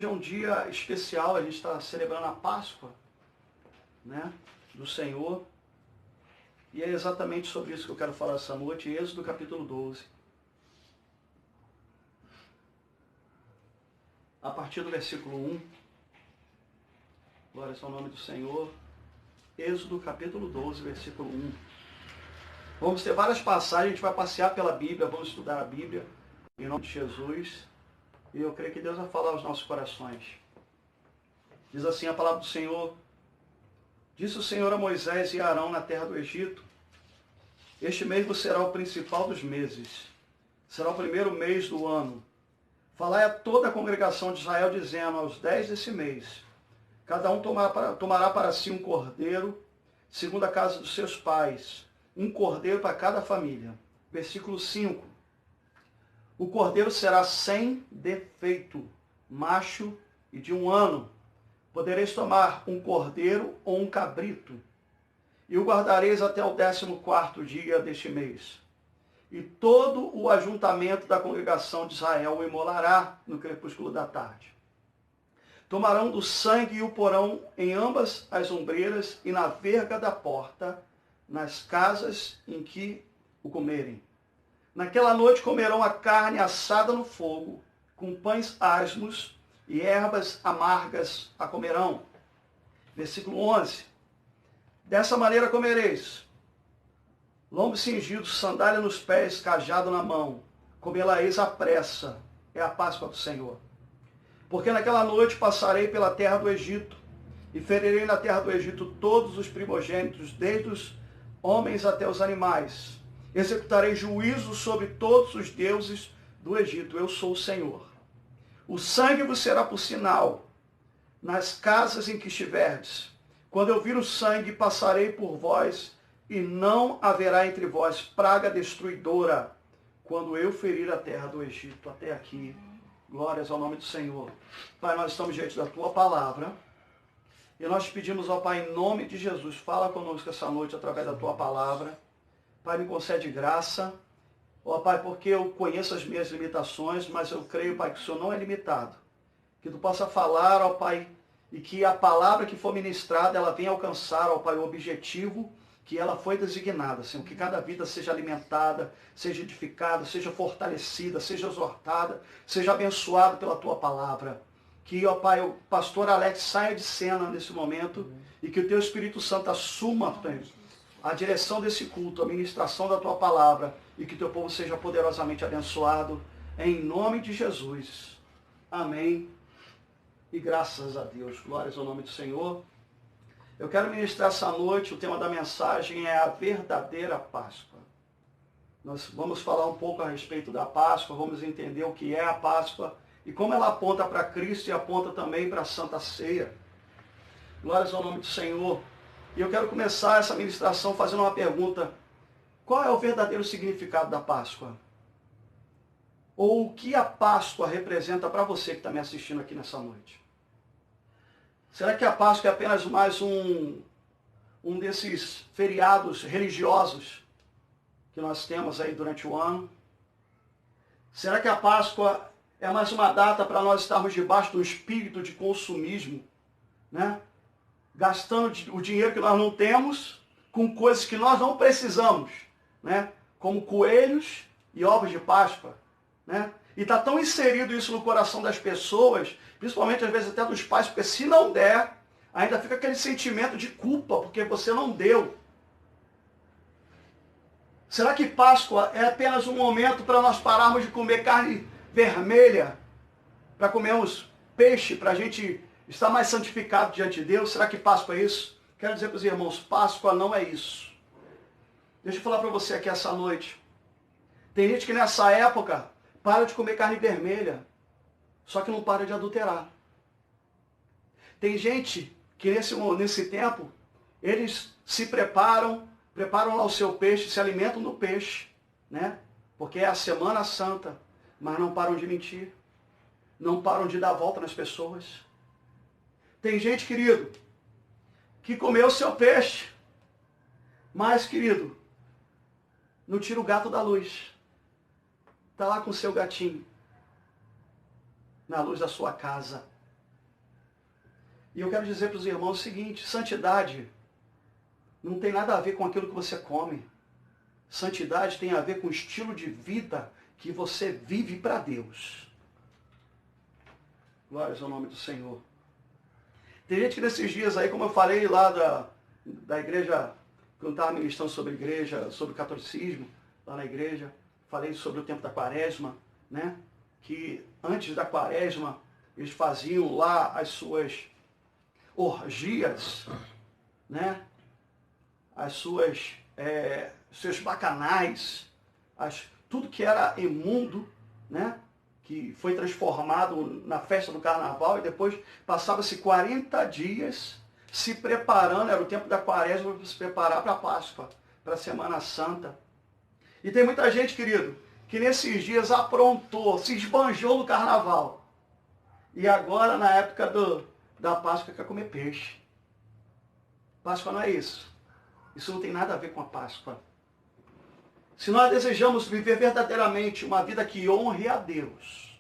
É um dia especial, a gente está celebrando a Páscoa, né, do Senhor. E é exatamente sobre isso que eu quero falar essa noite, Êxodo capítulo 12. A partir do versículo 1, glória ao nome do Senhor. Êxodo capítulo 12, versículo 1. Vamos ter várias passagens, a gente vai passear pela Bíblia, vamos estudar a Bíblia, em nome de Jesus. E eu creio que Deus vai falar aos nossos corações. Diz assim a palavra do Senhor: disse o Senhor a Moisés e a Arão na terra do Egito: este mês vos será o principal dos meses, será o primeiro mês do ano. Falai a toda a congregação de Israel, dizendo: aos 10 desse mês, cada um tomará para si um cordeiro, segundo a casa dos seus pais, um cordeiro para cada família. Versículo 5. O cordeiro será sem defeito, macho e de 1 ano. Podereis tomar um cordeiro ou um cabrito, e o guardareis até o 14º dia deste mês. E todo o ajuntamento da congregação de Israel o imolará no crepúsculo da tarde. Tomarão do sangue e o porão em ambas as ombreiras e na verga da porta, nas casas em que o comerem. Naquela noite comerão a carne assada no fogo, com pães asmos e ervas amargas a comerão. Versículo 11. Dessa maneira comereis: lombo cingido, sandália nos pés, cajado na mão. Comê-la-eis à pressa. É a Páscoa do Senhor. Porque naquela noite passarei pela terra do Egito, e ferirei na terra do Egito todos os primogênitos, desde os homens até os animais. Executarei juízo sobre todos os deuses do Egito. Eu sou o Senhor. O sangue vos será por sinal nas casas em que estiverdes. Quando eu vir o sangue, passarei por vós, e não haverá entre vós praga destruidora, quando eu ferir a terra do Egito. Até aqui. Glórias ao nome do Senhor. Pai, nós estamos diante da Tua palavra, e nós te pedimos, ó Pai, em nome de Jesus, fala conosco essa noite através da Tua palavra. Pai, me concede graça, ó Pai, porque eu conheço as minhas limitações, mas eu creio, Pai, que o Senhor não é limitado. Que Tu possa falar, ó Pai, e que a palavra que for ministrada, ela venha alcançar, ó Pai, o objetivo que ela foi designada, Senhor. Que cada vida seja alimentada, seja edificada, seja fortalecida, seja exortada, seja abençoada pela Tua palavra. Que, ó Pai, o pastor Alex saia de cena nesse momento e que o Teu Espírito Santo assuma, Pai, a direção desse culto, a ministração da Tua palavra, e que Teu povo seja poderosamente abençoado, em nome de Jesus. Amém. E graças a Deus. Glórias ao nome do Senhor. Eu quero ministrar essa noite, o tema da mensagem é a verdadeira Páscoa. Nós vamos falar um pouco a respeito da Páscoa, vamos entender o que é a Páscoa e como ela aponta para Cristo e aponta também para a Santa Ceia. Glórias ao nome do Senhor. E eu quero começar essa ministração fazendo uma pergunta: qual é o verdadeiro significado da Páscoa? Ou o que a Páscoa representa para você que está me assistindo aqui nessa noite? Será que a Páscoa é apenas mais um desses feriados religiosos que nós temos aí durante o ano? Será que a Páscoa é mais uma data para nós estarmos debaixo do espírito de consumismo, né? Gastando o dinheiro que nós não temos com coisas que nós não precisamos, né? Como coelhos e ovos de Páscoa, né? E está tão inserido isso no coração das pessoas, principalmente às vezes até dos pais, porque se não der, ainda fica aquele sentimento de culpa, porque você não deu. Será que Páscoa é apenas um momento para nós pararmos de comer carne vermelha, para comermos peixe, para a gente estar mais santificado diante de Deus? Será que Páscoa é isso? Quero dizer para os irmãos, Páscoa não é isso. Deixa eu falar para você aqui essa noite. Tem gente que nessa época para de comer carne vermelha, só que não para de adulterar. Tem gente que nesse tempo, eles se preparam lá o seu peixe, se alimentam do peixe, né? Porque é a Semana Santa, mas não param de mentir, não param de dar a volta nas pessoas. Tem gente, querido, que comeu o seu peixe, mas, querido, não tira o gato da luz. Está lá com o seu gatinho, na luz da sua casa. E eu quero dizer para os irmãos o seguinte, santidade não tem nada a ver com aquilo que você come. Santidade tem a ver com o estilo de vida que você vive para Deus. Glórias ao nome do Senhor. Tem gente que nesses dias aí, como eu falei lá da igreja, quando estava ministrando sobre igreja, sobre o catolicismo, lá na igreja, falei sobre o tempo da quaresma, né? Que antes da quaresma, eles faziam lá as suas orgias, né? As suas, seus bacanais, tudo que era imundo, né? Que foi transformado na festa do carnaval e depois passava-se 40 dias se preparando, era o tempo da quaresma para se preparar para a Páscoa, para a Semana Santa. E tem muita gente, querido, que nesses dias aprontou, se esbanjou no carnaval. E agora, na época da Páscoa, quer comer peixe. Páscoa não é isso. Isso não tem nada a ver com a Páscoa. Se nós desejamos viver verdadeiramente uma vida que honre a Deus,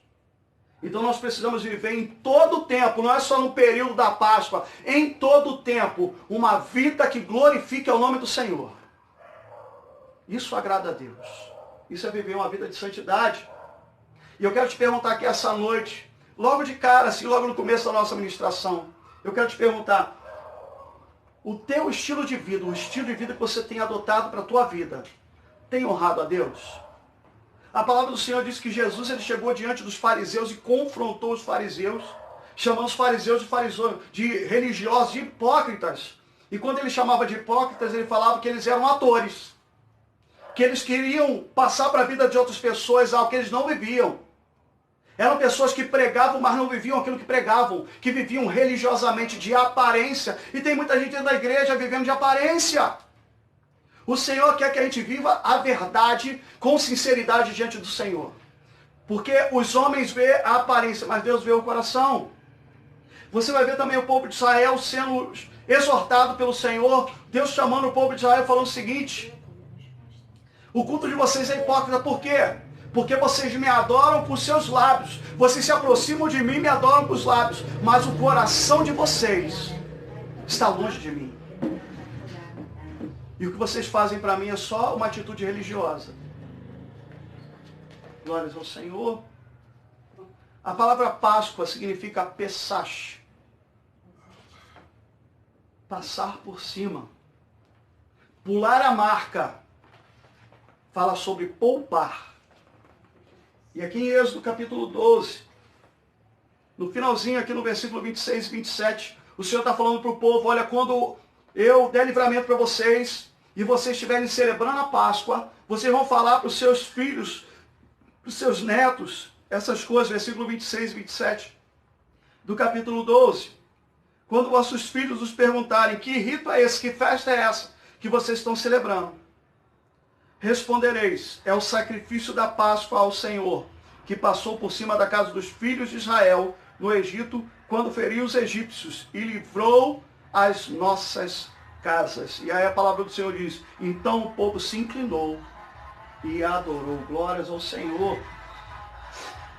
então nós precisamos viver em todo o tempo, não é só no período da Páscoa, em todo o tempo, uma vida que glorifique ao nome do Senhor. Isso agrada a Deus. Isso é viver uma vida de santidade. E eu quero te perguntar aqui essa noite, logo de cara, assim, logo no começo da nossa ministração, eu quero te perguntar, o teu estilo de vida, o estilo de vida que você tem adotado para a tua vida, tem honrado a Deus? A palavra do Senhor diz que Jesus ele chegou diante dos fariseus e confrontou os fariseus, chamando os fariseus de religiosos, de hipócritas. E quando ele chamava de hipócritas, ele falava que eles eram atores, que eles queriam passar para a vida de outras pessoas algo que eles não viviam. Eram pessoas que pregavam, mas não viviam aquilo que pregavam, que viviam religiosamente de aparência. E tem muita gente dentro da igreja vivendo de aparência. O Senhor quer que a gente viva a verdade com sinceridade diante do Senhor. Porque os homens vê a aparência, mas Deus vê o coração. Você vai ver também o povo de Israel sendo exortado pelo Senhor, Deus chamando o povo de Israel falando o seguinte: o culto de vocês é hipócrita, por quê? Porque vocês me adoram com os seus lábios. Vocês se aproximam de mim e me adoram com os lábios. Mas o coração de vocês está longe de mim. E o que vocês fazem para mim é só uma atitude religiosa. Glórias ao Senhor. A palavra Páscoa significa Pesach. Passar por cima. Pular a marca. Fala sobre poupar. E aqui em Êxodo capítulo 12, no finalzinho aqui no versículo 26 e 27, o Senhor está falando para o povo, olha, quando eu der livramento para vocês, e vocês estiverem celebrando a Páscoa, vocês vão falar para os seus filhos, para os seus netos, essas coisas, versículo 26 e 27, do capítulo 12. Quando vossos filhos os perguntarem, que rito é esse, que festa é essa que vocês estão celebrando? Respondereis, é o sacrifício da Páscoa ao Senhor, que passou por cima da casa dos filhos de Israel, no Egito, quando feriu os egípcios, e livrou as nossas casas. E aí a palavra do Senhor diz, então o povo se inclinou e adorou. Glórias ao Senhor.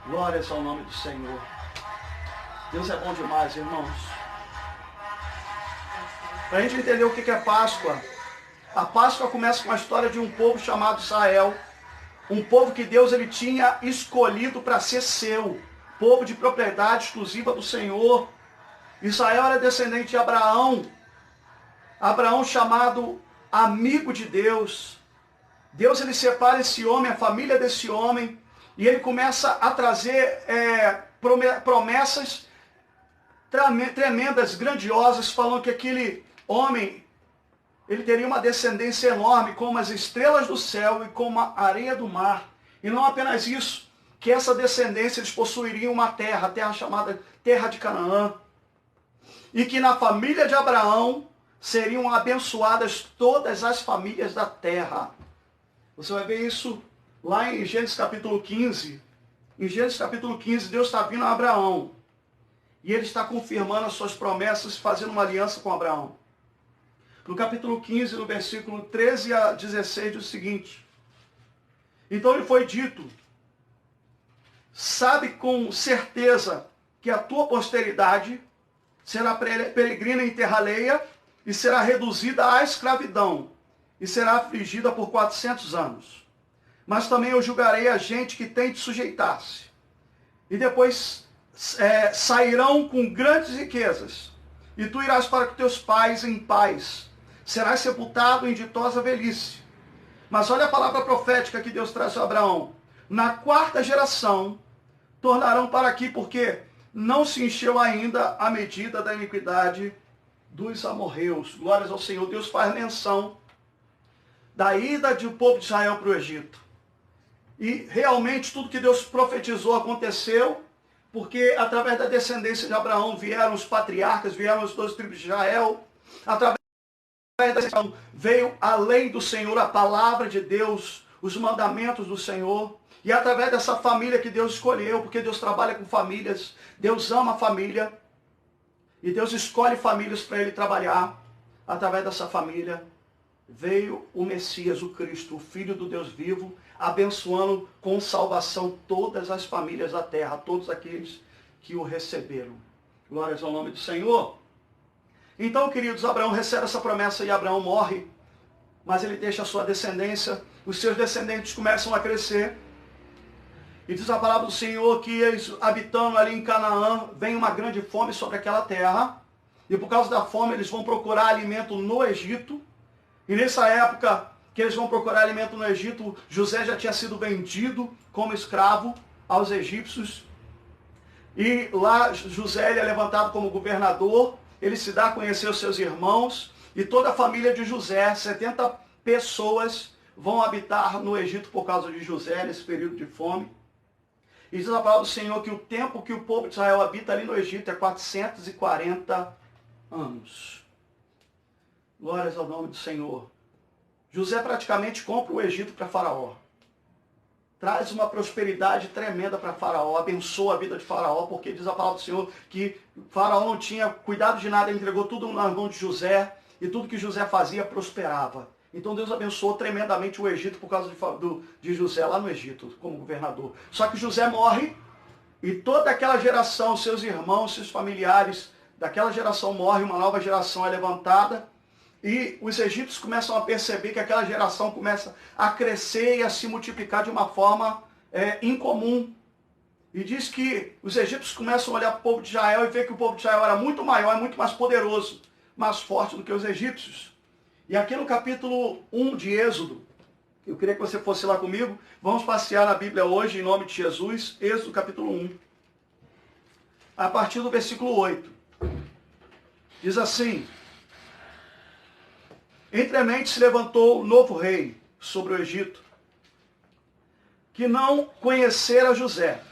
Glórias ao nome do Senhor. Deus é bom demais, irmãos. Para a gente entender o que é Páscoa, a Páscoa começa com a história de um povo chamado Israel, um povo que Deus ele tinha escolhido para ser seu, povo de propriedade exclusiva do Senhor. Israel era descendente de Abraão, Abraão chamado amigo de Deus. Deus ele separa esse homem, a família desse homem, e ele começa a trazer promessas tremendas, grandiosas, falando que aquele homem ele teria uma descendência enorme, como as estrelas do céu e como a areia do mar. E não apenas isso, que essa descendência eles possuiriam uma terra, a terra chamada Terra de Canaã. E que na família de Abraão seriam abençoadas todas as famílias da terra. Você vai ver isso lá em Gênesis capítulo 15. Em Gênesis capítulo 15, Deus está vindo a Abraão. E ele está confirmando as suas promessas, fazendo uma aliança com Abraão. No capítulo 15, no versículo 13 a 16, diz o seguinte: então lhe foi dito, sabe com certeza que a tua posteridade será peregrina em terra alheia e será reduzida à escravidão e será afligida por 400 anos. Mas também eu julgarei a gente que tem de sujeitar-se. E depois sairão com grandes riquezas. E tu irás para com teus pais em paz. Serás sepultado em ditosa velhice. Mas olha a palavra profética que Deus traz a Abraão. Na 4ª geração, tornarão para aqui, porque não se encheu ainda a medida da iniquidade dos amorreus. Glórias ao Senhor. Deus faz menção da ida do povo de Israel para o Egito. E realmente tudo que Deus profetizou aconteceu, porque através da descendência de Abraão vieram os patriarcas, vieram as 12 tribos de Israel. Através da descendência veio a lei do Senhor, a palavra de Deus, os mandamentos do Senhor. E através dessa família que Deus escolheu, porque Deus trabalha com famílias, Deus ama a família, e Deus escolhe famílias para Ele trabalhar. Através dessa família veio o Messias, o Cristo, o Filho do Deus vivo, abençoando com salvação todas as famílias da terra, todos aqueles que o receberam. Glórias ao nome do Senhor. Então, queridos, Abraão recebe essa promessa e Abraão morre, mas ele deixa a sua descendência, os seus descendentes começam a crescer. E diz a palavra do Senhor que eles, habitando ali em Canaã, vem uma grande fome sobre aquela terra, e por causa da fome eles vão procurar alimento no Egito. E nessa época que eles vão procurar alimento no Egito, José já tinha sido vendido como escravo aos egípcios. E lá José ele é levantado como governador, ele se dá a conhecer os seus irmãos, e toda a família de José, 70 pessoas, vão habitar no Egito por causa de José, nesse período de fome. E diz a palavra do Senhor que o tempo que o povo de Israel habita ali no Egito é 440 anos. Glórias ao nome do Senhor. José praticamente compra o Egito para Faraó. Traz uma prosperidade tremenda para Faraó, abençoa a vida de Faraó, porque diz a palavra do Senhor que Faraó não tinha cuidado de nada, ele entregou tudo nas mãos de José, e tudo que José fazia prosperava. Então Deus abençoou tremendamente o Egito por causa de José lá no Egito, como governador. Só que José morre, e toda aquela geração, seus irmãos, seus familiares, daquela geração morre, uma nova geração é levantada, e os egípcios começam a perceber que aquela geração começa a crescer e a se multiplicar de uma forma incomum. E diz que os egípcios começam a olhar para o povo de Israel e ver que o povo de Israel era muito maior, muito mais poderoso, mais forte do que os egípcios. E aqui no capítulo 1 de Êxodo, eu queria que você fosse lá comigo, vamos passear na Bíblia hoje em nome de Jesus, Êxodo capítulo 1, a partir do versículo 8. Diz assim: Entremente se levantou um novo rei sobre o Egito, que não conhecera José.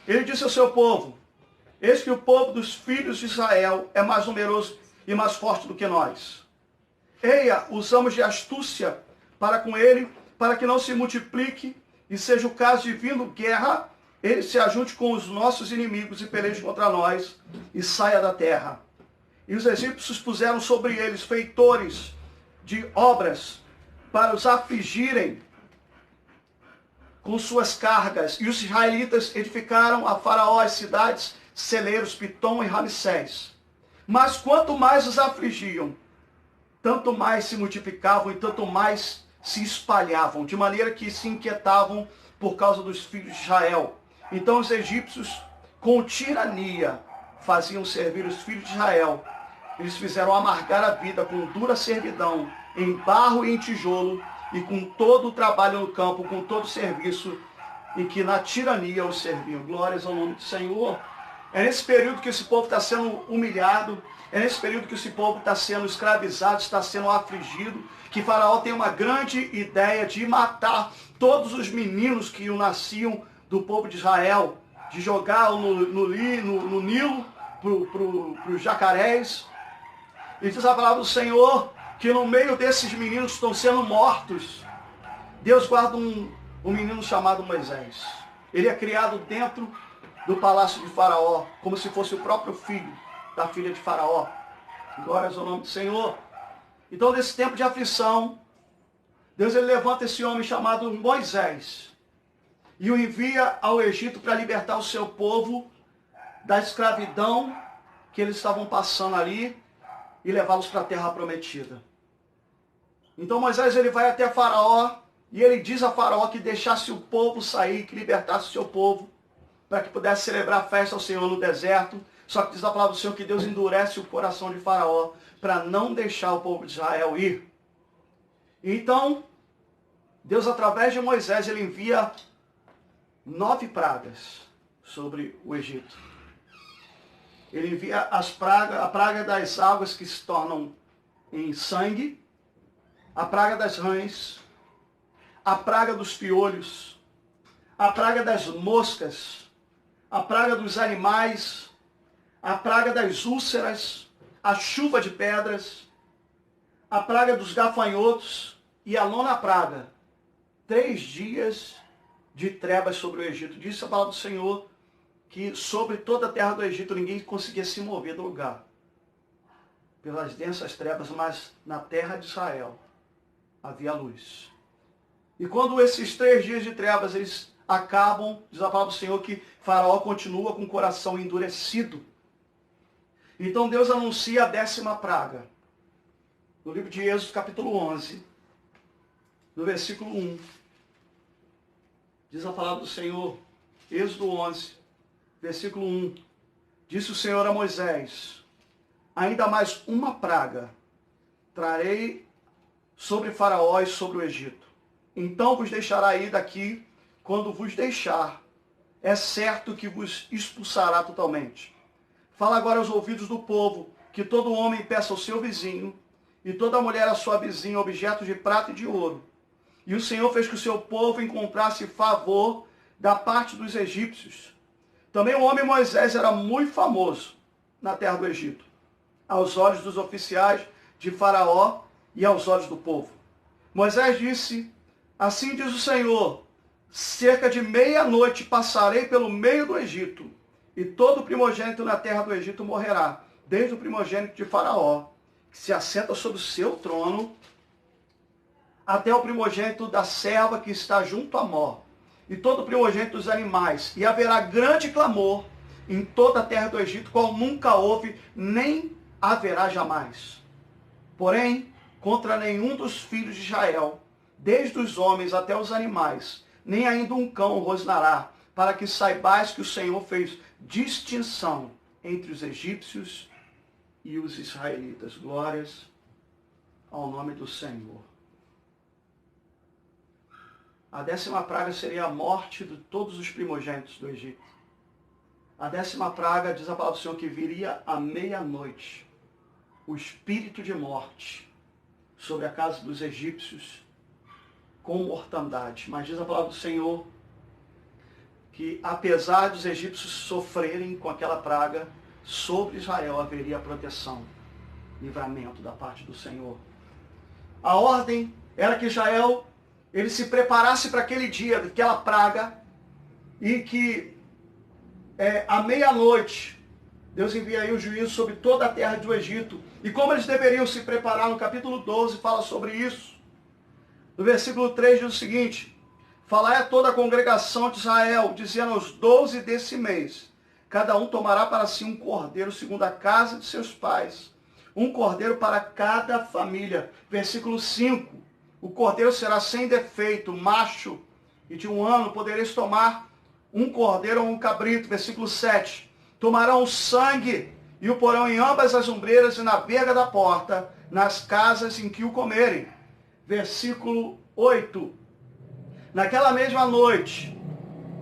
Ele disse ao seu povo: Eis que o povo dos filhos de Israel é mais numeroso e mais forte do que nós. Eia, usamos de astúcia para com ele, para que não se multiplique, e seja o caso de vindo guerra, ele se ajunte com os nossos inimigos e peleje contra nós, e saia da terra. E os egípcios puseram sobre eles feitores de obras para os afligirem com suas cargas. E os israelitas edificaram a Faraó as cidades, celeiros, Pitom e Ramsés. Mas quanto mais os afligiam, tanto mais se multiplicavam e tanto mais se espalhavam, de maneira que se inquietavam por causa dos filhos de Israel. Então os egípcios, com tirania, faziam servir os filhos de Israel. Eles fizeram amargar a vida com dura servidão, em barro e em tijolo, e com todo o trabalho no campo, com todo o serviço, em que na tirania os serviam. Glórias ao nome do Senhor. É nesse período que esse povo está sendo humilhado, é nesse período que esse povo está sendo escravizado, está sendo afligido, que Faraó tem uma grande ideia de matar todos os meninos que nasciam do povo de Israel, de jogar no Nilo, para os jacarés. E diz a palavra do Senhor que no meio desses meninos que estão sendo mortos, Deus guarda um menino chamado Moisés. Ele é criado dentro do palácio de Faraó, como se fosse o próprio filho da filha de Faraó. Glórias ao nome do Senhor. Então, nesse tempo de aflição, Deus ele levanta esse homem chamado Moisés e o envia ao Egito para libertar o seu povo da escravidão que eles estavam passando ali e levá-los para a terra prometida. Então Moisés ele vai até Faraó e ele diz a Faraó que deixasse o povo sair, que libertasse o seu povo, para que pudesse celebrar a festa ao Senhor no deserto. Só que diz a palavra do Senhor que Deus endurece o coração de Faraó para não deixar o povo de Israel ir. Então, Deus, através de Moisés, ele envia 9 pragas sobre o Egito. Ele envia a praga das águas que se tornam em sangue, a praga das rãs, a praga dos piolhos, a praga das moscas, a praga dos animais, a praga das úlceras, a chuva de pedras, a praga dos gafanhotos e a 9ª praga, 3 dias de trevas sobre o Egito. Disse a palavra do Senhor que sobre toda a terra do Egito ninguém conseguia se mover do lugar, pelas densas trevas, mas na terra de Israel havia luz. E quando esses 3 dias de trevas eles acabam, diz a palavra do Senhor que Faraó continua com o coração endurecido. Então Deus anuncia a 10ª praga. No livro de Êxodo, capítulo 11, no versículo 1. Diz a palavra do Senhor, Êxodo 11, versículo 1. Disse o Senhor a Moisés: ainda mais uma praga trarei sobre Faraó e sobre o Egito. Então vos deixará ir daqui. Quando vos deixar, é certo que vos expulsará totalmente. Fala agora aos ouvidos do povo, que todo homem peça ao seu vizinho, e toda mulher à sua vizinha, objetos de prata e de ouro. E o Senhor fez que o seu povo encontrasse favor da parte dos egípcios. Também o homem Moisés era muito famoso na terra do Egito, aos olhos dos oficiais de Faraó e aos olhos do povo. Moisés disse: assim diz o Senhor, cerca de meia-noite passarei pelo meio do Egito, e todo primogênito na terra do Egito morrerá, desde o primogênito de Faraó, que se assenta sobre o seu trono, até o primogênito da serva que está junto a Mó, e todo o primogênito dos animais. E haverá grande clamor em toda a terra do Egito, qual nunca houve, nem haverá jamais. Porém, contra nenhum dos filhos de Israel, desde os homens até os animais, nem ainda um cão rosnará, para que saibais que o Senhor fez distinção entre os egípcios e os israelitas. Glórias ao nome do Senhor. A 10ª praga seria a morte de todos os primogênitos do Egito. A 10ª praga, diz a palavra do Senhor, que viria à meia-noite, o espírito de morte sobre a casa dos egípcios, com mortandade. Mas diz a palavra do Senhor que, apesar dos egípcios sofrerem com aquela praga, sobre Israel haveria proteção, livramento da parte do Senhor. A ordem era que Israel ele se preparasse para aquele dia, daquela praga, e que à meia-noite Deus enviaria o juízo sobre toda a terra do Egito. E como eles deveriam se preparar, no capítulo 12 fala sobre isso. No versículo 3 diz o seguinte: falai a toda a congregação de Israel, dizendo aos 12 desse mês, cada um tomará para si um cordeiro segundo a casa de seus pais, um cordeiro para cada família. Versículo 5, o cordeiro será sem defeito, macho, e de 1 ano podereis tomar um cordeiro ou um cabrito. Versículo 7, tomarão o sangue e o porão em ambas as ombreiras e na verga da porta, nas casas em que o comerem. Versículo 8, naquela mesma noite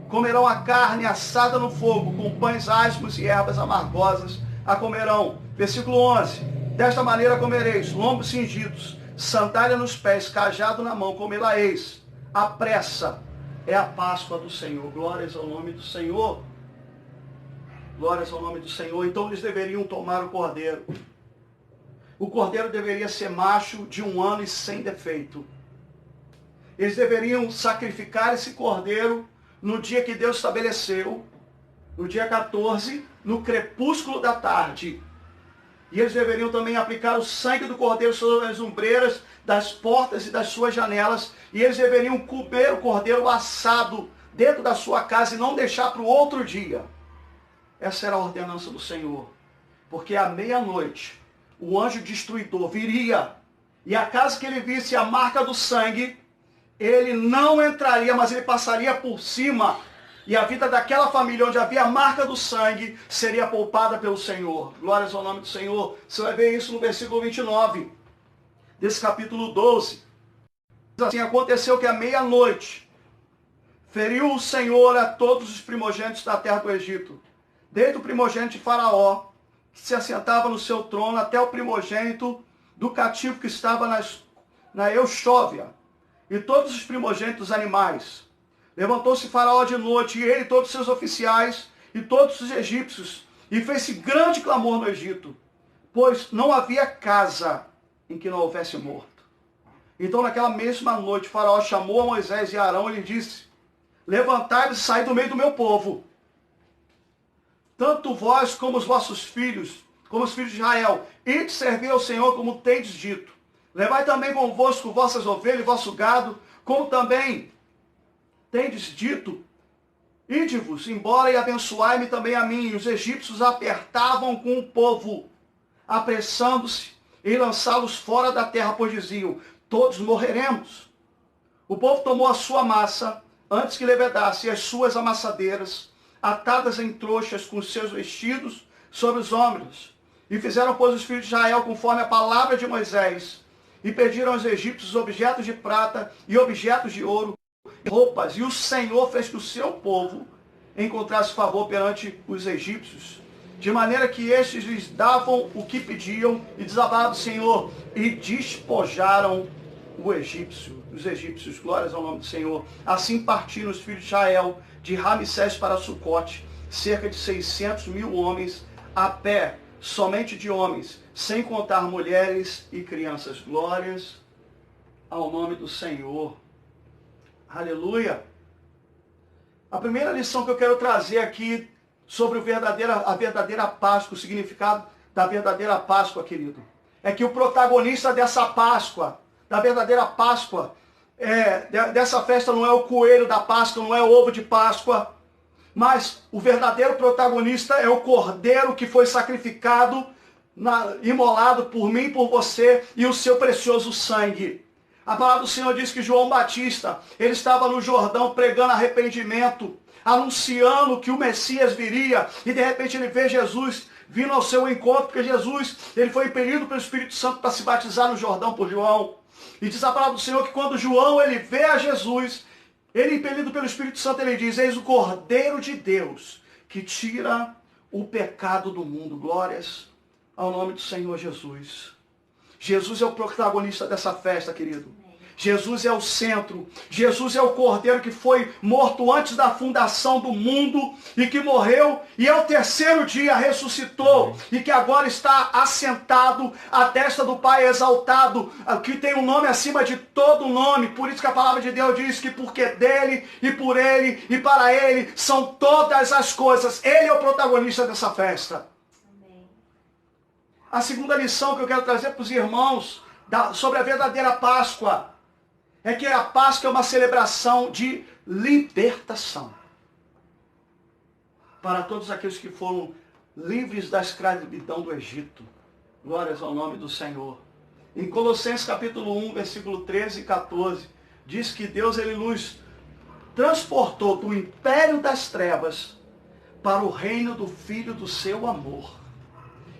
comerão a carne assada no fogo, com pães asmos e ervas amargosas a comerão. Versículo 11, desta maneira comereis lombos cingidos, sandália nos pés, cajado na mão, comê-la-eis. A pressa é a Páscoa do Senhor. Glórias ao nome do Senhor. Glórias ao nome do Senhor. Então eles deveriam tomar o cordeiro. O cordeiro deveria ser macho, de 1 ano e sem defeito. Eles deveriam sacrificar esse cordeiro no dia que Deus estabeleceu, no dia 14, no crepúsculo da tarde. E eles deveriam também aplicar o sangue do cordeiro sobre as ombreiras das portas e das suas janelas. E eles deveriam comer o cordeiro assado dentro da sua casa e não deixar para o outro dia. Essa era a ordenança do Senhor. Porque à meia-noite o anjo destruidor viria, e a casa que ele visse a marca do sangue, ele não entraria, mas ele passaria por cima, e a vida daquela família onde havia a marca do sangue seria poupada pelo Senhor. Glórias ao nome do Senhor. Você vai ver isso no versículo 29 desse capítulo 12. Diz assim: aconteceu que à meia-noite feriu o Senhor a todos os primogênitos da terra do Egito, desde o primogênito de Faraó, que se assentava no seu trono, até o primogênito do cativo que estava na Euxóvia, e todos os primogênitos dos animais. Levantou-se Faraó de noite, e ele e todos os seus oficiais, e todos os egípcios, e fez-se grande clamor no Egito, pois não havia casa em que não houvesse morto. Então naquela mesma noite Faraó chamou a Moisés e Arão e lhe disse: levantai-vos e saí do meio do meu povo, tanto vós como os vossos filhos, como os filhos de Israel, e de servir ao Senhor como tendes dito. Levai também convosco vossas ovelhas e vosso gado, como também tendes dito. Ide-vos embora e abençoai-me também a mim. E os egípcios apertavam com o povo, apressando-se em lançá-los fora da terra, pois diziam: todos morreremos. O povo tomou a sua massa, antes que levedasse, e as suas amassadeiras, atadas em trouxas com os seus vestidos sobre os ombros. E fizeram, pois, os filhos de Israel conforme a palavra de Moisés, e pediram aos egípcios objetos de prata e objetos de ouro, roupas, e o Senhor fez que o seu povo encontrasse favor perante os egípcios, de maneira que estes lhes davam o que pediam, e desabaram do Senhor, e despojaram os egípcios. Glórias ao nome do Senhor. Assim partiram os filhos de Israel de Ramsés para Sucote, cerca de 600.000 homens, a pé, somente de homens, sem contar mulheres e crianças. Glórias ao nome do Senhor. Aleluia. A primeira lição que eu quero trazer aqui sobre a verdadeira Páscoa, o significado da verdadeira Páscoa, querido, é que o protagonista dessa Páscoa, da verdadeira Páscoa, dessa festa não é o coelho da Páscoa, não é o ovo de Páscoa, mas o verdadeiro protagonista é o cordeiro que foi sacrificado, imolado por mim e por você, e o seu precioso sangue. A palavra do Senhor diz que João Batista, ele estava no Jordão pregando arrependimento, anunciando que o Messias viria, e de repente ele vê Jesus vindo ao seu encontro, porque Jesus, ele foi impelido pelo Espírito Santo para se batizar no Jordão por João. E diz a palavra do Senhor que quando João ele vê a Jesus, ele impelido pelo Espírito Santo, ele diz: eis o Cordeiro de Deus que tira o pecado do mundo. Glórias ao nome do Senhor Jesus. Jesus é o protagonista dessa festa, querido. Jesus é o centro. Jesus é o Cordeiro que foi morto antes da fundação do mundo e que morreu e ao terceiro dia ressuscitou e que agora está assentado à destra do Pai exaltado, que tem um nome acima de todo nome. Por isso que a palavra de Deus diz que porque dele e por ele e para ele são todas as coisas. Ele é o protagonista dessa festa. Amém. A segunda lição que eu quero trazer para os irmãos sobre a verdadeira Páscoa é que a Páscoa é uma celebração de libertação para todos aqueles que foram livres da escravidão do Egito. Glórias ao nome do Senhor. Em Colossenses capítulo 1, versículo 13 e 14, diz que Deus ele nos transportou do império das trevas para o reino do Filho do seu amor.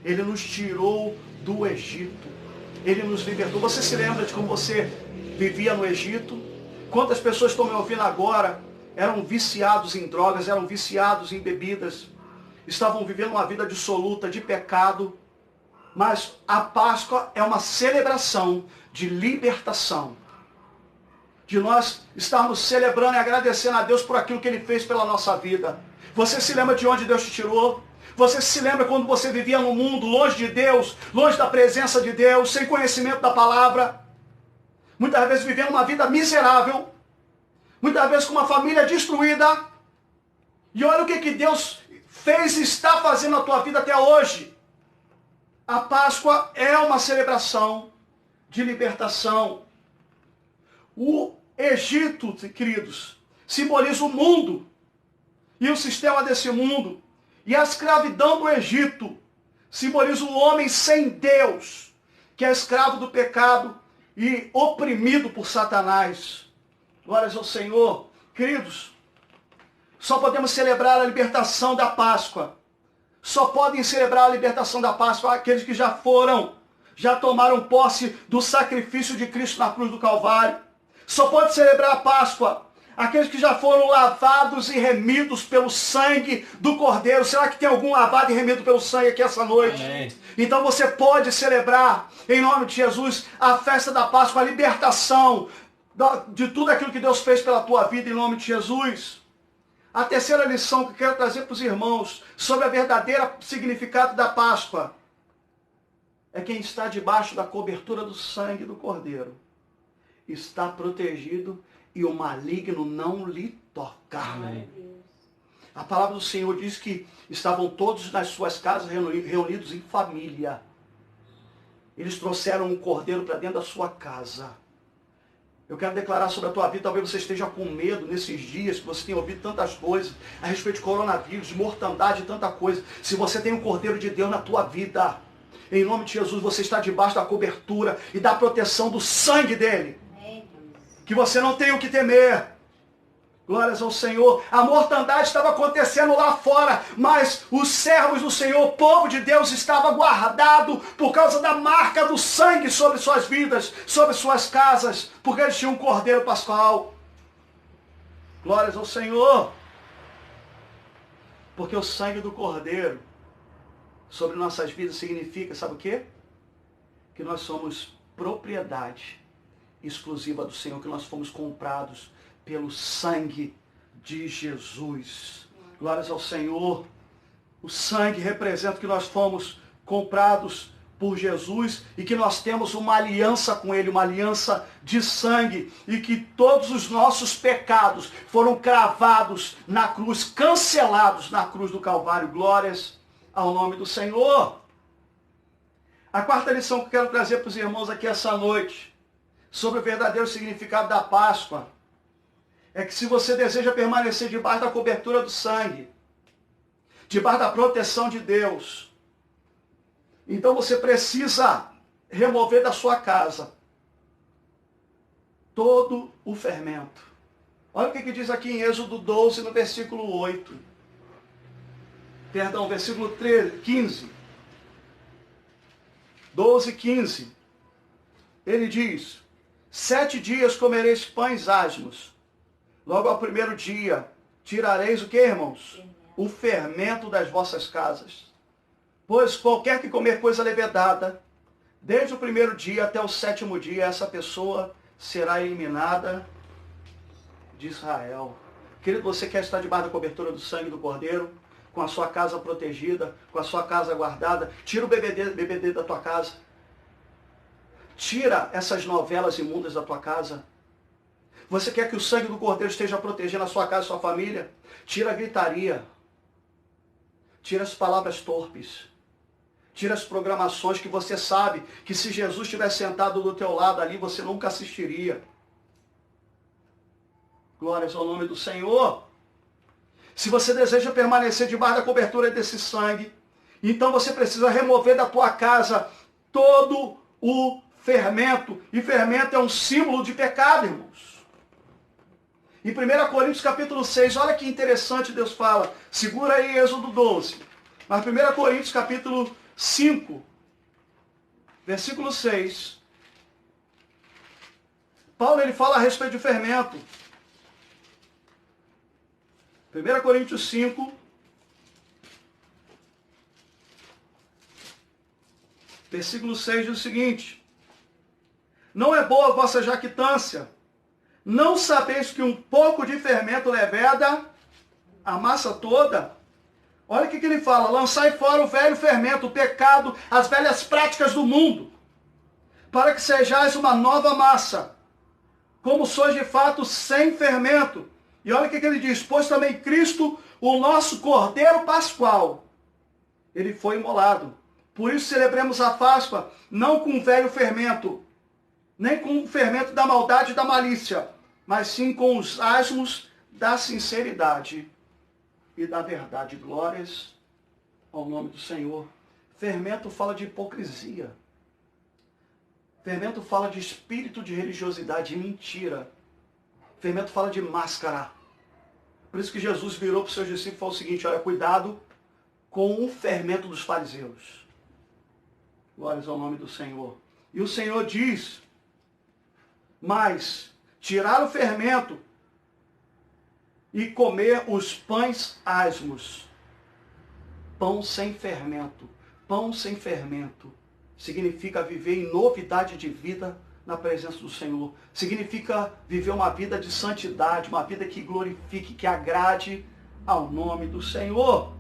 Ele nos tirou do Egito. Ele nos libertou. Você se lembra de como você vivia no Egito? Quantas pessoas estão me ouvindo agora eram viciados em drogas, eram viciados em bebidas, estavam vivendo uma vida dissoluta, de pecado. Mas a Páscoa é uma celebração de libertação, de nós estarmos celebrando e agradecendo a Deus por aquilo que Ele fez pela nossa vida. Você se lembra de onde Deus te tirou? Você se lembra quando você vivia no mundo, longe de Deus, longe da presença de Deus, sem conhecimento da palavra? Muitas vezes vivendo uma vida miserável, muitas vezes com uma família destruída. E olha o que Deus fez e está fazendo na tua vida até hoje. A Páscoa é uma celebração de libertação. O Egito, queridos, simboliza o mundo e o sistema desse mundo. E a escravidão do Egito Simboliza o homem sem Deus, que é escravo do pecado e oprimido por Satanás. Glórias ao Senhor. Queridos, só podemos celebrar a libertação da Páscoa. Só podem celebrar a libertação da Páscoa aqueles que já tomaram posse do sacrifício de Cristo na cruz do Calvário. Só pode celebrar a Páscoa aqueles que já foram lavados e remidos pelo sangue do Cordeiro. Será que tem algum lavado e remido pelo sangue aqui essa noite? Amém. Então você pode celebrar, em nome de Jesus, a festa da Páscoa, a libertação de tudo aquilo que Deus fez pela tua vida, em nome de Jesus. A terceira lição que eu quero trazer para os irmãos sobre a verdadeira significado da Páscoa é quem está debaixo da cobertura do sangue do Cordeiro está protegido e o maligno não lhe tocar. A palavra do Senhor diz que estavam todos nas suas casas reunidos em família. Eles trouxeram um cordeiro para dentro da sua casa. Eu quero declarar sobre a tua vida, talvez você esteja com medo nesses dias, que você tem ouvido tantas coisas a respeito de coronavírus, de mortandade e tanta coisa. Se você tem um cordeiro de Deus na tua vida, em nome de Jesus, você está debaixo da cobertura e da proteção do sangue dele. Que você não tem o que temer. Glórias ao Senhor. A mortandade estava acontecendo lá fora, mas os servos do Senhor, o povo de Deus, estava guardado por causa da marca do sangue sobre suas vidas, sobre suas casas, porque eles tinham um cordeiro pascal. Glórias ao Senhor. Porque o sangue do cordeiro sobre nossas vidas significa, sabe o quê? Que nós somos propriedade exclusiva do Senhor, que nós fomos comprados pelo sangue de Jesus. Glórias ao Senhor. O sangue representa que nós fomos comprados por Jesus e que nós temos uma aliança com Ele, uma aliança de sangue, e que todos os nossos pecados foram cravados na cruz, cancelados na cruz do Calvário. Glórias ao nome do Senhor. A quarta lição que eu quero trazer para os irmãos aqui essa noite, sobre o verdadeiro significado da Páscoa, é que se você deseja permanecer debaixo da cobertura do sangue, debaixo da proteção de Deus, então você precisa remover da sua casa todo o fermento. Olha o que diz aqui em Êxodo 12, no versículo 8. Perdão, versículo 13, 15. 12, 15. Ele diz: 7 dias comereis pães asmos. Logo ao primeiro dia tirareis o que, irmãos? O fermento das vossas casas. Pois qualquer que comer coisa levedada, desde o primeiro dia até o 7º dia, essa pessoa será eliminada de Israel. Querido, você quer estar debaixo da cobertura do sangue do Cordeiro, com a sua casa protegida, com a sua casa guardada? Tira o BBD da tua casa. Tira essas novelas imundas da tua casa. Você quer que o sangue do Cordeiro esteja protegendo a sua casa e a sua família? Tira a gritaria. Tira as palavras torpes. Tira as programações que você sabe que se Jesus estivesse sentado do teu lado ali, você nunca assistiria. Glórias ao nome do Senhor. Se você deseja permanecer debaixo da cobertura desse sangue, então você precisa remover da tua casa todo o fermento. E fermento é um símbolo de pecado, irmãos. Em 1 Coríntios capítulo 6, olha que interessante Deus fala. Segura aí Êxodo 12. Mas 1 Coríntios capítulo 5, versículo 6. Paulo ele fala a respeito de fermento. 1 Coríntios 5, versículo 6 diz o seguinte: não é boa a vossa jactância. Não sabeis que um pouco de fermento leveda a massa toda? Olha o que ele fala: lançai fora o velho fermento, o pecado, as velhas práticas do mundo, para que sejais uma nova massa, como sois de fato sem fermento. E olha o que ele diz: pois também Cristo, o nosso Cordeiro Pascual, ele foi imolado. Por isso celebremos a Páscoa, não com o velho fermento, nem com o fermento da maldade e da malícia, mas sim com os asmos da sinceridade e da verdade. Glórias ao nome do Senhor. Fermento fala de hipocrisia. Fermento fala de espírito de religiosidade e mentira. Fermento fala de máscara. Por isso que Jesus virou para os seus discípulos e falou o seguinte: olha, cuidado com o fermento dos fariseus. Glórias ao nome do Senhor. E o Senhor diz, mas tirar o fermento e comer os pães asmos. Pão sem fermento. Pão sem fermento significa viver em novidade de vida na presença do Senhor. Significa viver uma vida de santidade, uma vida que glorifique, que agrade ao nome do Senhor.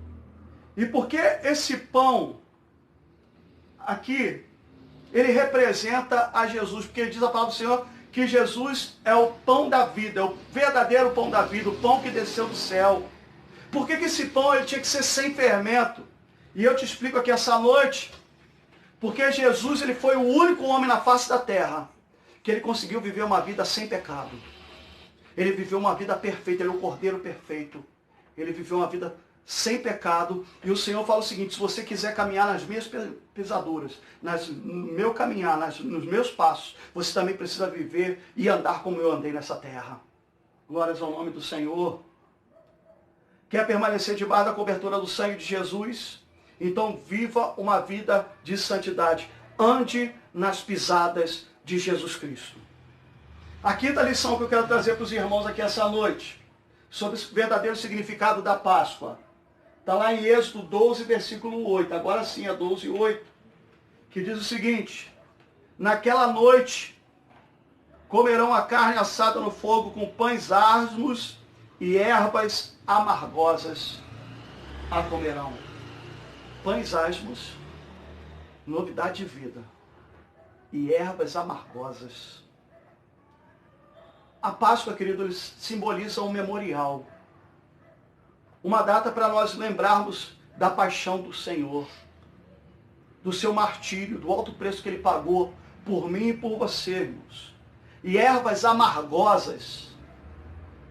E por que esse pão aqui, ele representa a Jesus? Porque diz a palavra do Senhor que Jesus é o pão da vida, é o verdadeiro pão da vida, o pão que desceu do céu. Por que esse pão ele tinha que ser sem fermento? E eu te explico aqui essa noite, porque Jesus ele foi o único homem na face da terra que ele conseguiu viver uma vida sem pecado. Ele viveu uma vida perfeita, ele é o Cordeiro perfeito. Ele viveu uma vida sem pecado. E o Senhor fala o seguinte: se você quiser caminhar nas minhas pisaduras, no meu caminhar, nos meus passos, você também precisa viver e andar como eu andei nessa terra. Glórias ao nome do Senhor. Quer permanecer debaixo da cobertura do sangue de Jesus? Então viva uma vida de santidade. Ande nas pisadas de Jesus Cristo. A quinta lição que eu quero trazer para os irmãos aqui essa noite, sobre o verdadeiro significado da Páscoa. Está lá em Êxodo 12, versículo 8. Agora sim, é 12, 8. Que diz o seguinte: naquela noite comerão a carne assada no fogo com pães asmos e ervas amargosas a comerão. Pães asmos, novidade de vida, e ervas amargosas. A Páscoa, querido, simboliza um memorial. Uma data para nós lembrarmos da paixão do Senhor, do seu martírio, do alto preço que ele pagou por mim e por você, irmãos. E ervas amargosas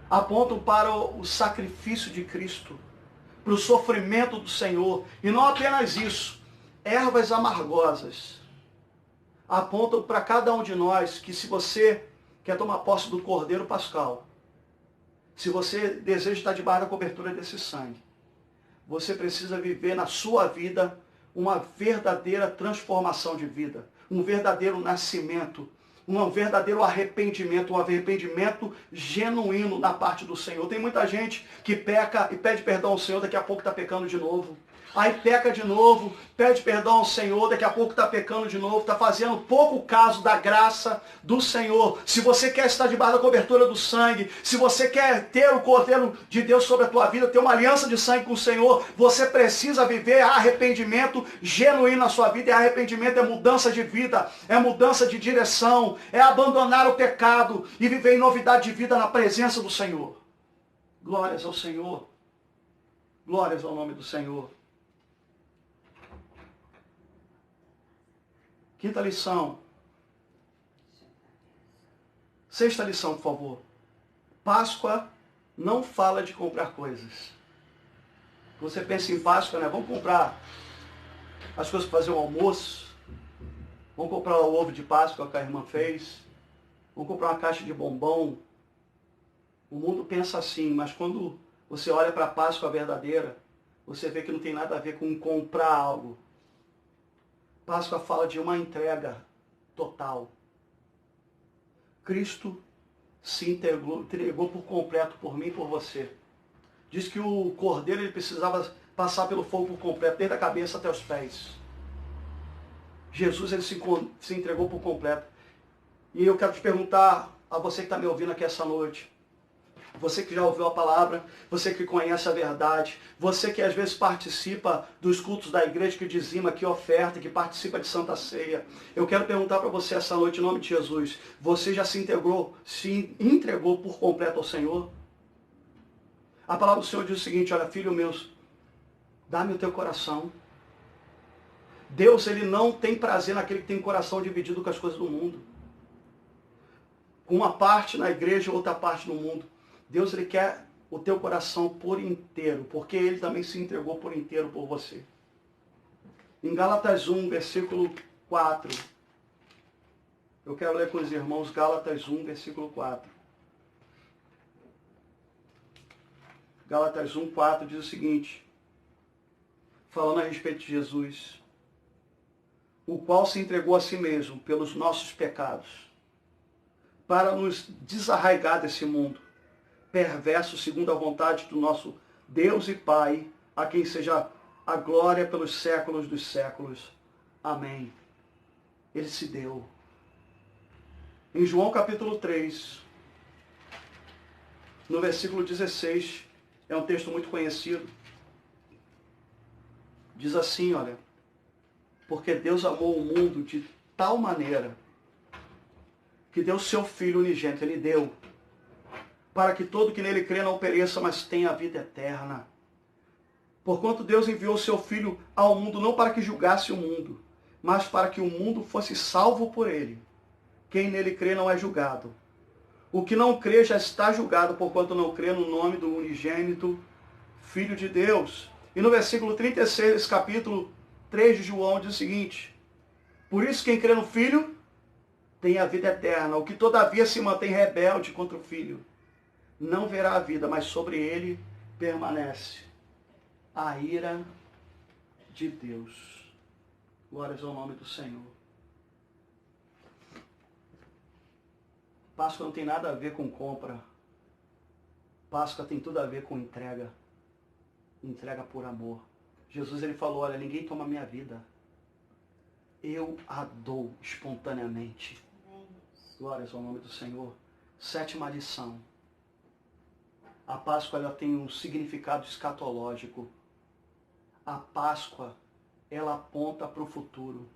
apontam para o sacrifício de Cristo, para o sofrimento do Senhor. E não apenas isso, ervas amargosas apontam para cada um de nós que, se você quer tomar posse do Cordeiro Pascal, se você deseja estar debaixo da cobertura desse sangue, você precisa viver na sua vida uma verdadeira transformação de vida, um verdadeiro nascimento, um verdadeiro arrependimento, um arrependimento genuíno da parte do Senhor. Tem muita gente que peca e pede perdão ao Senhor, daqui a pouco está pecando de novo. Aí peca de novo, pede perdão ao Senhor, daqui a pouco está pecando de novo, está fazendo pouco caso da graça do Senhor. Se você quer estar debaixo da cobertura do sangue, se você quer ter o Cordeiro de Deus sobre a tua vida, ter uma aliança de sangue com o Senhor, você precisa viver arrependimento genuíno na sua vida. E arrependimento é mudança de vida, é mudança de direção, é abandonar o pecado e viver em novidade de vida na presença do Senhor. Glórias ao Senhor. Glórias ao nome do Senhor. Quinta lição. Sexta lição, por favor. Páscoa não fala de comprar coisas. Você pensa em Páscoa, né? Vamos comprar as coisas para fazer um almoço. Vamos comprar o ovo de Páscoa que a irmã fez. Vamos comprar uma caixa de bombom. O mundo pensa assim, mas quando você olha para a Páscoa verdadeira, você vê que não tem nada a ver com comprar algo. Páscoa fala de uma entrega total. Cristo se entregou por completo por mim e por você. Diz que o Cordeiro ele precisava passar pelo fogo por completo, desde a cabeça até os pés. Jesus ele se entregou por completo. E eu quero te perguntar a você que está me ouvindo aqui essa noite, você que já ouviu a palavra, você que conhece a verdade, você que às vezes participa dos cultos da igreja, que dizima, que oferta, que participa de Santa Ceia. Eu quero perguntar para você essa noite, em nome de Jesus, você já se entregou por completo ao Senhor? A palavra do Senhor diz o seguinte: olha, filho meu, dá-me o teu coração. Deus ele não tem prazer naquele que tem o coração dividido com as coisas do mundo. Uma parte na igreja, outra parte no mundo. Deus ele quer o teu coração por inteiro, porque ele também se entregou por inteiro por você. Em Gálatas 1, versículo 4. Eu quero ler com os irmãos Gálatas 1, versículo 4. Gálatas 1, 4 diz o seguinte, falando a respeito de Jesus, o qual se entregou a si mesmo pelos nossos pecados, para nos desarraigar desse mundo perverso segundo a vontade do nosso Deus e Pai, a quem seja a glória pelos séculos dos séculos. Amém. Ele se deu. Em João capítulo 3, no versículo 16, é um texto muito conhecido. Diz assim, olha, porque Deus amou o mundo de tal maneira que deu seu Filho unigênito, Ele deu, para que todo que nele crê não pereça, mas tenha a vida eterna. Porquanto Deus enviou seu Filho ao mundo, não para que julgasse o mundo, mas para que o mundo fosse salvo por ele. Quem nele crê não é julgado. O que não crê já está julgado, porquanto não crê no nome do unigênito Filho de Deus. E no versículo 36, desse capítulo 3 de João, diz o seguinte, por isso quem crê no Filho tem a vida eterna. O que todavia se mantém rebelde contra o Filho não verá a vida, mas sobre ele permanece a ira de Deus. Glórias ao nome do Senhor. Páscoa não tem nada a ver com compra. Páscoa tem tudo a ver com entrega. Entrega por amor. Jesus ele falou, olha, ninguém toma minha vida. Eu a dou espontaneamente. Glórias ao nome do Senhor. Sétima lição. A Páscoa ela tem um significado escatológico. A Páscoa, ela aponta para o futuro.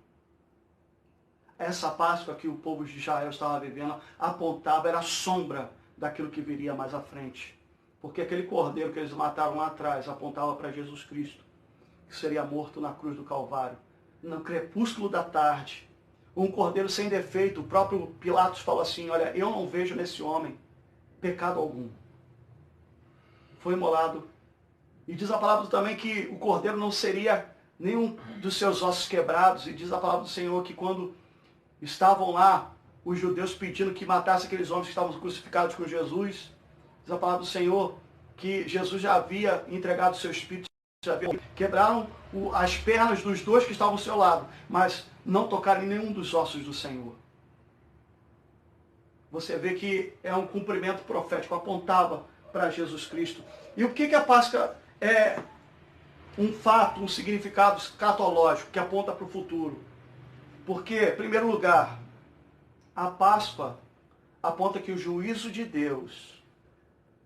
Essa Páscoa que o povo de Israel estava vivendo apontava, era a sombra daquilo que viria mais à frente. Porque aquele cordeiro que eles mataram lá atrás apontava para Jesus Cristo, que seria morto na cruz do Calvário. No crepúsculo da tarde, um cordeiro sem defeito, o próprio Pilatos falou assim, olha, eu não vejo nesse homem pecado algum. Foi imolado. E diz a palavra também que o cordeiro não seria nenhum dos seus ossos quebrados. E diz a palavra do Senhor que quando estavam lá os judeus pedindo que matasse aqueles homens que estavam crucificados com Jesus, diz a palavra do Senhor que Jesus já havia entregado o seu espírito, já havia... quebraram as pernas dos dois que estavam ao seu lado, mas não tocaram em nenhum dos ossos do Senhor. Você vê que é um cumprimento profético, apontava para Jesus Cristo. E o que a Páscoa é? Um fato, um significado escatológico que aponta para o futuro. Porque, em primeiro lugar, a Páscoa aponta que o juízo de Deus,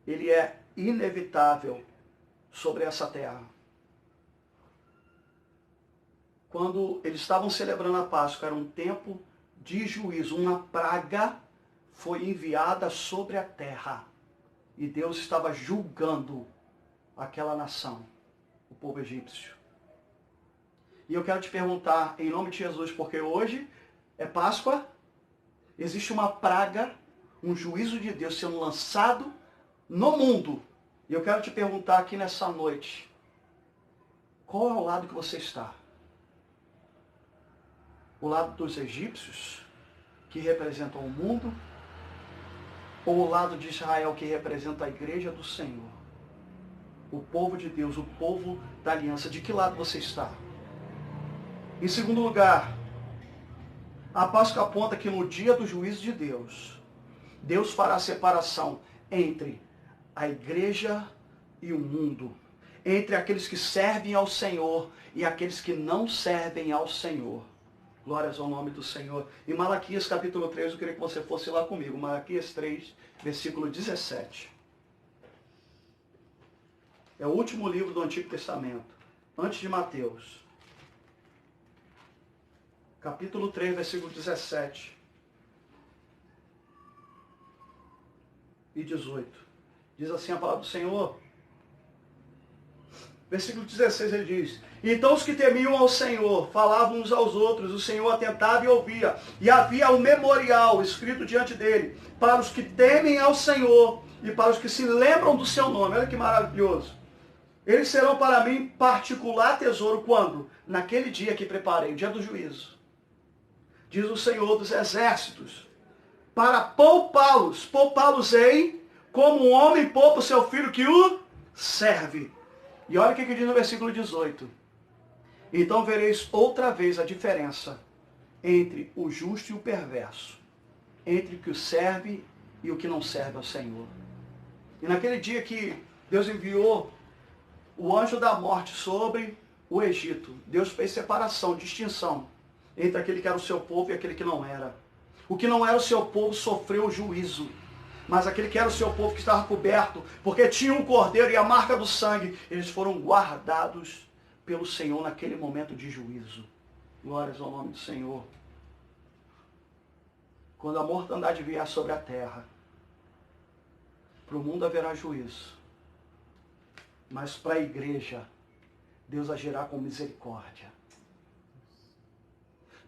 ele é inevitável sobre essa terra. Quando eles estavam celebrando a Páscoa, era um tempo de juízo, uma praga foi enviada sobre a terra. E Deus estava julgando aquela nação, o povo egípcio. E eu quero te perguntar, em nome de Jesus, porque hoje é Páscoa, existe uma praga, um juízo de Deus sendo lançado no mundo. E eu quero te perguntar aqui nessa noite, qual é o lado que você está? O lado dos egípcios, que representam o mundo, ou o lado de Israel, que representa a igreja do Senhor? O povo de Deus, o povo da aliança. De que lado você está? Em segundo lugar, a Páscoa aponta que no dia do juízo de Deus, Deus fará a separação entre a igreja e o mundo, entre aqueles que servem ao Senhor e aqueles que não servem ao Senhor. Glórias ao nome do Senhor. Em Malaquias capítulo 3, eu queria que você fosse lá comigo. Malaquias 3, versículo 17. É o último livro do Antigo Testamento, antes de Mateus. Capítulo 3, versículo 17 e 18. Diz assim a palavra do Senhor. Versículo 16 ele diz, então os que temiam ao Senhor falavam uns aos outros, o Senhor atentava e ouvia. E havia um memorial escrito diante dele, para os que temem ao Senhor e para os que se lembram do seu nome. Olha que maravilhoso. Eles serão para mim particular tesouro quando? Naquele dia que preparei, o dia do juízo. Diz o Senhor dos Exércitos. Para poupá-los-ei, como um homem poupa o seu filho que o serve. E olha o que diz no versículo 18. Então vereis outra vez a diferença entre o justo e o perverso, entre o que o serve e o que não serve ao Senhor. E naquele dia que Deus enviou o anjo da morte sobre o Egito, Deus fez separação, distinção entre aquele que era o seu povo e aquele que não era. O que não era o seu povo sofreu o juízo, mas aquele que era o seu povo que estava coberto, porque tinha um cordeiro e a marca do sangue, eles foram guardados pelo Senhor naquele momento de juízo. Glórias ao nome do Senhor. Quando a mortandade vier sobre a terra, para o mundo haverá juízo, mas para a igreja, Deus agirá com misericórdia.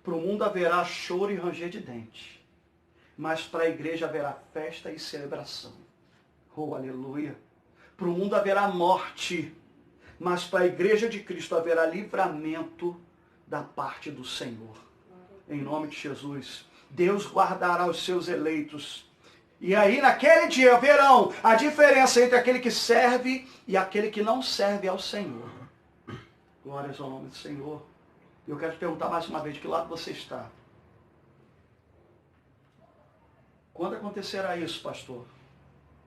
Para o mundo haverá choro e ranger de dente, mas para a igreja haverá festa e celebração. Oh, aleluia! Para o mundo haverá morte, mas para a igreja de Cristo haverá livramento da parte do Senhor. Em nome de Jesus, Deus guardará os seus eleitos. E aí, naquele dia, verão a diferença entre aquele que serve e aquele que não serve ao Senhor. Glórias ao nome do Senhor. Eu quero te perguntar mais uma vez, de que lado você está? Quando acontecerá isso, pastor?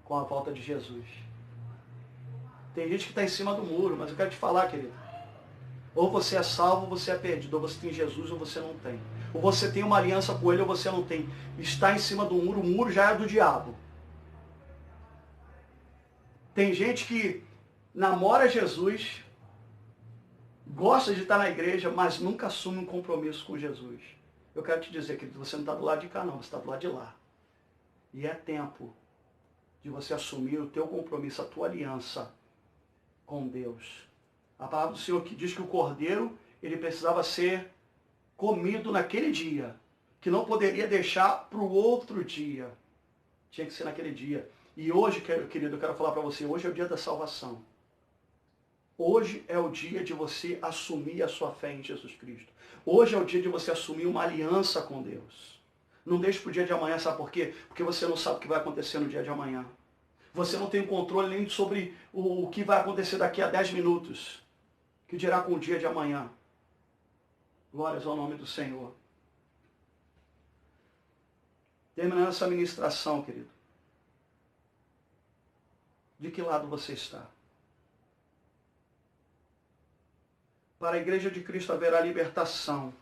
Com a volta de Jesus. Tem gente que está em cima do muro, mas eu quero te falar, querido. Ou você é salvo, ou você é perdido. Ou você tem Jesus, ou você não tem. Ou você tem uma aliança com ele, ou você não tem. Está em cima do muro, o muro já é do diabo. Tem gente que namora Jesus, gosta de estar na igreja, mas nunca assume um compromisso com Jesus. Eu quero te dizer, querido, você não está do lado de cá, não. Você está do lado de lá. E é tempo de você assumir o teu compromisso, a tua aliança com Deus. A palavra do Senhor que diz que o cordeiro, ele precisava ser comido naquele dia, que não poderia deixar para o outro dia. Tinha que ser naquele dia. E hoje, querido, eu quero falar para você, hoje é o dia da salvação. Hoje é o dia de você assumir a sua fé em Jesus Cristo. Hoje é o dia de você assumir uma aliança com Deus. Não deixe para o dia de amanhã, sabe por quê? Porque você não sabe o que vai acontecer no dia de amanhã. Você não tem controle nem sobre o que vai acontecer daqui a 10 minutos. Que dirá com o dia de amanhã. Glórias ao nome do Senhor. Terminando essa ministração, querido. De que lado você está? Para a igreja de Cristo haverá libertação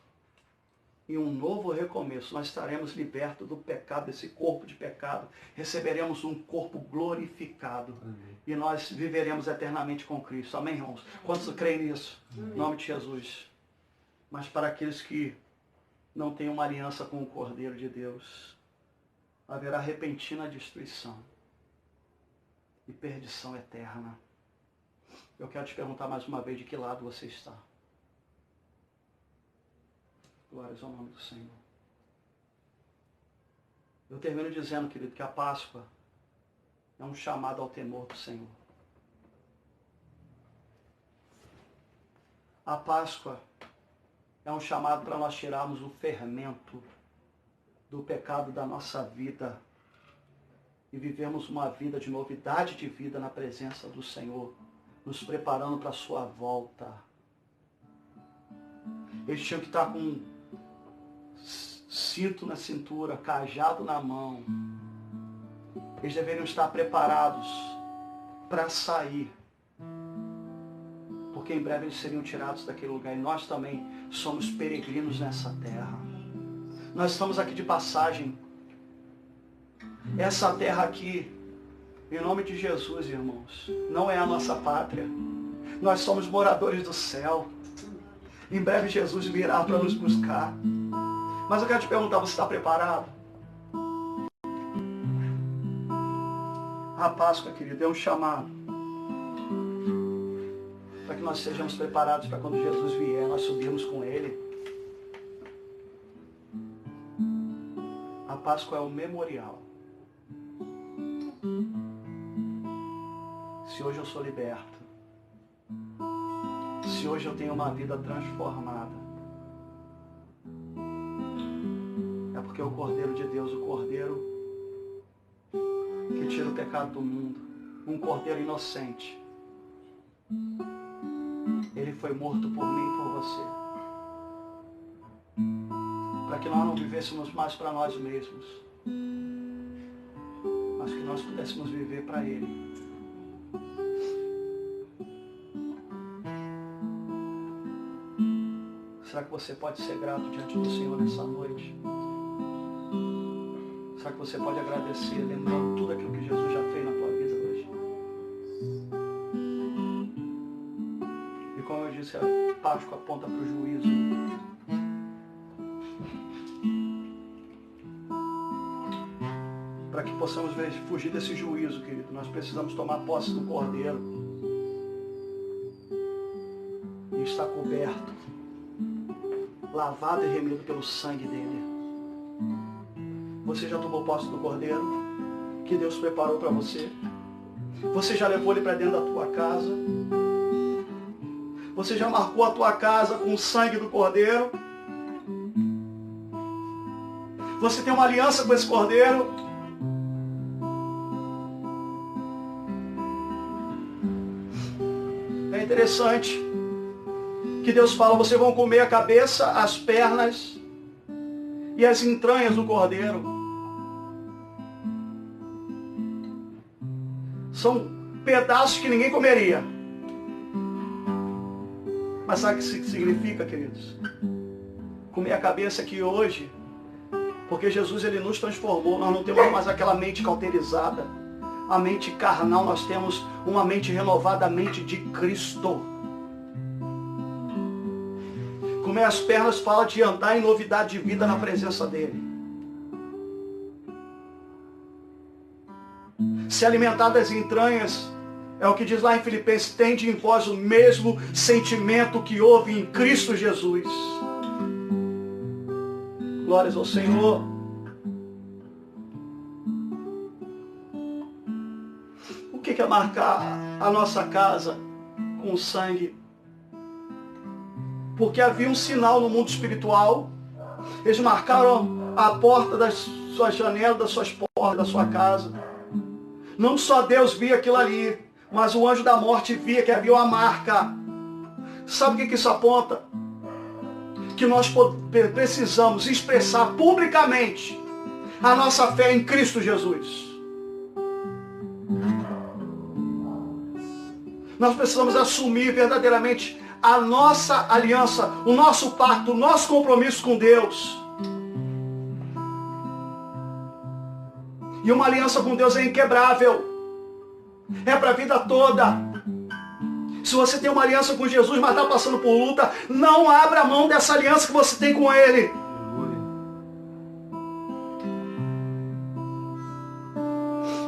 e um novo recomeço. Nós estaremos libertos do pecado, desse corpo de pecado. Receberemos um corpo glorificado. Amém. E nós viveremos eternamente com Cristo. Amém, irmãos? Quantos creem nisso? Amém. Em nome de Jesus. Mas para aqueles que não têm uma aliança com o Cordeiro de Deus, haverá repentina destruição e perdição eterna. Eu quero te perguntar mais uma vez de que lado você está. Glórias ao nome do Senhor. Eu termino dizendo, querido, que a Páscoa é um chamado ao temor do Senhor. A Páscoa é um chamado para nós tirarmos o fermento do pecado da nossa vida e vivermos uma vida de novidade de vida na presença do Senhor, nos preparando para a sua volta. Eles tinham que estar com cinto na cintura, cajado na mão. Eles deveriam estar preparados para sair, porque em breve eles seriam tirados daquele lugar. E nós também somos peregrinos nessa terra. Nós estamos aqui de passagem. Essa terra aqui, em nome de Jesus, irmãos, não é a nossa pátria. Nós somos moradores do céu. Em breve Jesus virá para nos buscar. Mas eu quero te perguntar, você está preparado? A Páscoa, querido, é um chamado para que nós sejamos preparados para quando Jesus vier, nós subirmos com Ele. A Páscoa é um memorial. Se hoje eu sou liberto, se hoje eu tenho uma vida transformada, é porque o Cordeiro de Deus, o Cordeiro que tira o pecado do mundo, um Cordeiro inocente, ele foi morto por mim e por você, para que nós não vivêssemos mais para nós mesmos, mas que nós pudéssemos viver para Ele. Será que você pode ser grato diante do Senhor nessa noite? Será que você pode agradecer, lembrando tudo aquilo que Jesus já fez na tua vida hoje? E como eu disse, a Páscoa aponta para o juízo. Para que possamos fugir desse juízo, querido, nós precisamos tomar posse do Cordeiro e estar coberto, lavado e remido pelo sangue dele. Você já tomou posse do Cordeiro que Deus preparou para você? Você já levou ele para dentro da tua casa? Você já marcou a tua casa com o sangue do Cordeiro? Você tem uma aliança com esse Cordeiro? É interessante que Deus fala, vocês vão comer a cabeça, as pernas e as entranhas do Cordeiro. São pedaços que ninguém comeria. Mas sabe o que significa, queridos? Comer a cabeça aqui hoje, porque Jesus ele nos transformou, nós não temos mais aquela mente cauterizada, a mente carnal, nós temos uma mente renovada, a mente de Cristo. Comer as pernas fala de andar em novidade de vida na presença dele. Se alimentar das entranhas, é o que diz lá em Filipenses, tende em vós o mesmo sentimento que houve em Cristo Jesus. Glórias ao Senhor. O que é marcar a nossa casa com sangue? Porque havia um sinal no mundo espiritual. Eles marcaram a porta das suas janelas, das suas portas, da sua casa. Não só Deus via aquilo ali, mas o anjo da morte via que havia uma marca. Sabe o que isso aponta? Que nós precisamos expressar publicamente a nossa fé em Cristo Jesus. Nós precisamos assumir verdadeiramente a nossa aliança, o nosso pacto, o nosso compromisso com Deus. E uma aliança com Deus é inquebrável. É para a vida toda. Se você tem uma aliança com Jesus, mas está passando por luta, não abra mão dessa aliança que você tem com Ele.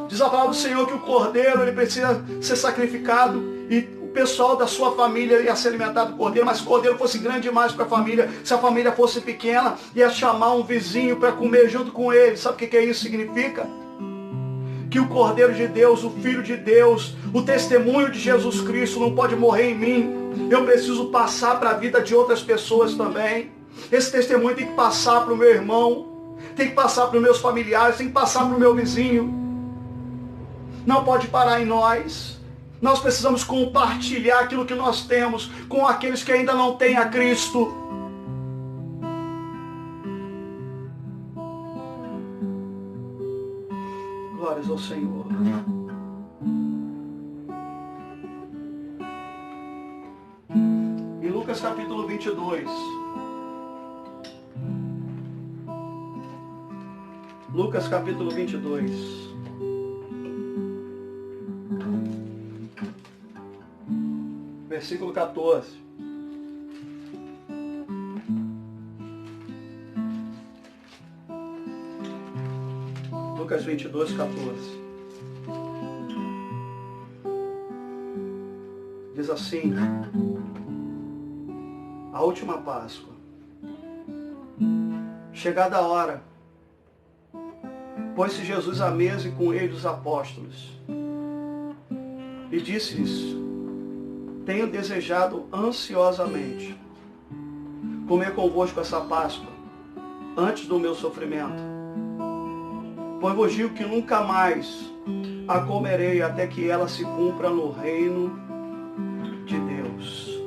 Diz a palavra do Senhor que o Cordeiro ele precisa ser sacrificado e o pessoal da sua família ia se alimentar do Cordeiro, mas se o Cordeiro fosse grande demais para a família, se a família fosse pequena, ia chamar um vizinho para comer junto com ele. Sabe o que isso significa? Que o Cordeiro de Deus, o Filho de Deus, o testemunho de Jesus Cristo não pode morrer em mim. Eu preciso passar para a vida de outras pessoas também. Esse testemunho tem que passar para o meu irmão, tem que passar para os meus familiares, tem que passar para o meu vizinho. Não pode parar em nós. Nós precisamos compartilhar aquilo que nós temos com aqueles que ainda não têm a Cristo. Glórias ao Senhor. Em Lucas capítulo 22. Lucas capítulo 22. Versículo 14. Lucas 22, 14. Diz assim: a última Páscoa, chegada a hora, pôs-se Jesus à mesa e com ele os apóstolos. E disse-lhes: tenho desejado ansiosamente comer convosco essa Páscoa, antes do meu sofrimento. Pois vos digo que nunca mais a comerei até que ela se cumpra no reino de Deus.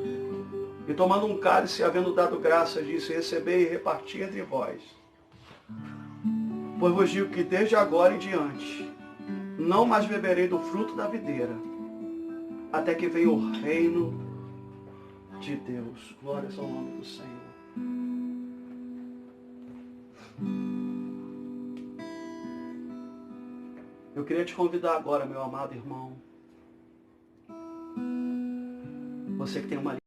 E tomando um cálice, havendo dado graça, disse, recebei e reparti entre vós. Pois vos digo que desde agora em diante, não mais beberei do fruto da videira, até que venha o reino de Deus. Glórias ao nome do Senhor. Eu queria te convidar agora, meu amado irmão, você que tem uma